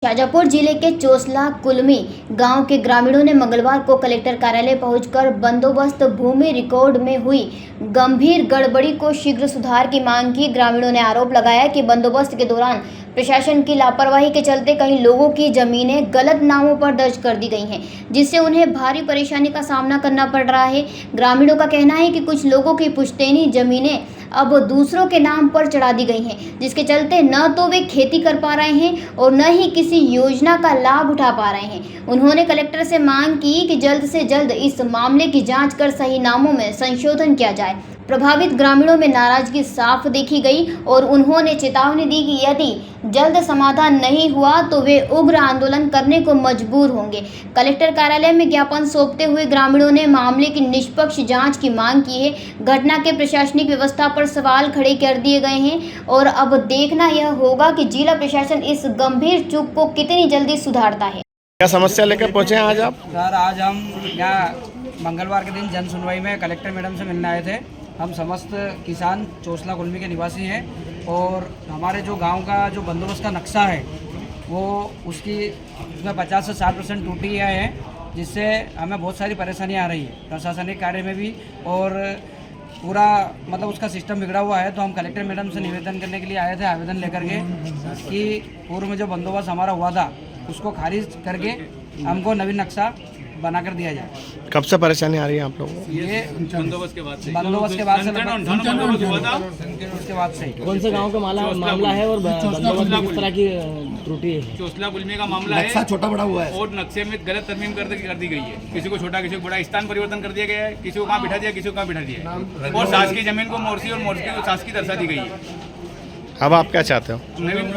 शाजापुर जिले के चोसला कुलमी गांव के ग्रामीणों ने मंगलवार को कलेक्टर कार्यालय पहुंचकर बंदोबस्त भूमि रिकॉर्ड में हुई गंभीर गड़बड़ी को शीघ्र सुधार की मांग की। ग्रामीणों ने आरोप लगाया कि बंदोबस्त के दौरान प्रशासन की लापरवाही के चलते कई लोगों की जमीनें गलत नामों पर दर्ज कर दी गई हैं, जिससे उन्हें भारी परेशानी का सामना करना पड़ रहा है। ग्रामीणों का कहना है कि कुछ लोगों की पुश्तैनी जमीनें अब दूसरों के नाम पर चढ़ा दी गई हैं, जिसके चलते न तो वे खेती कर पा रहे हैं और न ही किसी योजना का लाभ उठा पा रहे हैं। उन्होंने कलेक्टर से मांग की कि जल्द से जल्द इस मामले की जांच कर सही नामों में संशोधन किया जाए। प्रभावित ग्रामीणों में नाराजगी साफ देखी गई और उन्होंने चेतावनी दी कि यदि जल्द समाधान नहीं हुआ तो वे उग्र आंदोलन करने को मजबूर होंगे। कलेक्टर कार्यालय में ज्ञापन सौंपते हुए ग्रामीणों ने मामले की निष्पक्ष जांच की मांग की है। घटना के प्रशासनिक व्यवस्था पर सवाल खड़े कर दिए गए हैं और अब देखना यह होगा कि जिला प्रशासन इस गंभीर चूक को कितनी जल्दी सुधारता है। क्या समस्या लेकर पहुंचे हैं आज आप? सर, आज हम यहाँ मंगलवार के दिन जन सुनवाई में कलेक्टर मैडम से मिलने आए थे। हम समस्त किसान चोसला कुलमी के निवासी हैं और हमारे जो गांव का जो बंदोबस्त का नक्शा है वो उसमें 50 से 60% टूटियाँ हैं, जिससे हमें बहुत सारी परेशानियाँ आ रही है प्रशासनिक कार्य में भी, और पूरा मतलब उसका सिस्टम बिगड़ा हुआ है। तो हम कलेक्टर मैडम से निवेदन करने के लिए आए थे, आवेदन लेकर के, कि पूर्व में जो बंदोबस्त हमारा हुआ था उसको खारिज करके हमको नवीन नक्शा बना कर दिया जाए। कब से परेशानी आ रही है आप लोगों को? ये बंदोबस्त के बाद से उसके बाद से कौन से गांव का मामला है और बंदोबस्त में किस तरह की त्रुटि है? चोसला कुलमी का मामला है। नक्शा छोटा बड़ा हुआ है और नक्शे में गलत तरमीम कर दी गई है। किसी को छोटा, किसी को बड़ा स्थान परिवर्तन कर दिया गया है, किसी को कहाँ बिठा दिया, किसी को कहाँ बिठा दिया है, और शासकीय जमीन को मोरसी और मोरसी को शासकीय दर्जा दी गई है। अब आप क्या चाहते हो?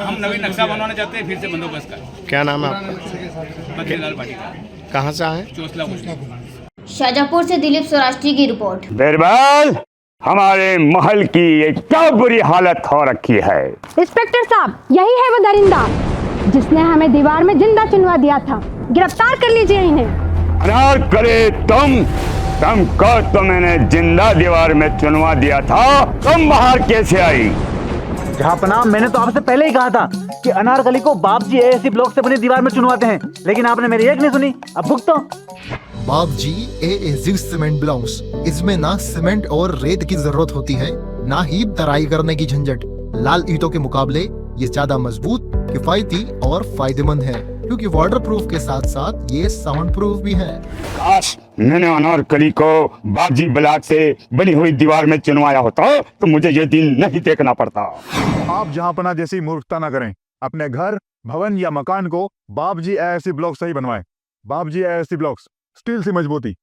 हम नवीन नक्शा बनवाना चाहते हैं फिर से बंदोबस्त का। क्या नाम है आपका? बघेललाल पाटीदार, कहाँ से आए? चोसला कुलमी। शाजापुर से दिलीप स्वराष्ट्री की रिपोर्ट। बिरबल, हमारे महल की ये क्या बुरी हालत हो रखी है। इंस्पेक्टर साहब, यही है वो दरिंदा जिसने हमें दीवार में जिंदा चुनवा दिया था। गिरफ्तार कर लीजिए इन्हें। अनार करे तुमको तो मैंने जिंदा दीवार में चुनवा दिया था, तुम बाहर कैसे आई? जहापनाह, मैंने तो आपसे पहले ही कहा था कि अनारकली को बाप जी ऐसी ब्लॉक से बनी दीवार में चुनवाते हैं, लेकिन आपने मेरी एक नहीं सुनी। अब भुगतो। बाप जी ए सीमेंट ब्लॉक्स, इसमें ना सीमेंट और रेत की जरूरत होती है, ना ही तराई करने की झंझट। लाल ईंटों के मुकाबले ये ज्यादा मजबूत, किफायती और फायदेमंद है, क्योंकि वाटर प्रूफ के साथ साथ ये साउंड प्रूफ भी है। काश मैंने अनारकली को बापजी ब्लॉक से बनी हुई दीवार में चुनवाया होता तो मुझे ये दिन नहीं देखना पड़ता। आप जहांपना जैसी मूर्खता न करें। अपने घर, भवन या मकान को बाप जी ऐसी ब्लॉक से ही बनवाएं। बाप जी ऐसी ब्लॉक्स, स्टील से मजबूती,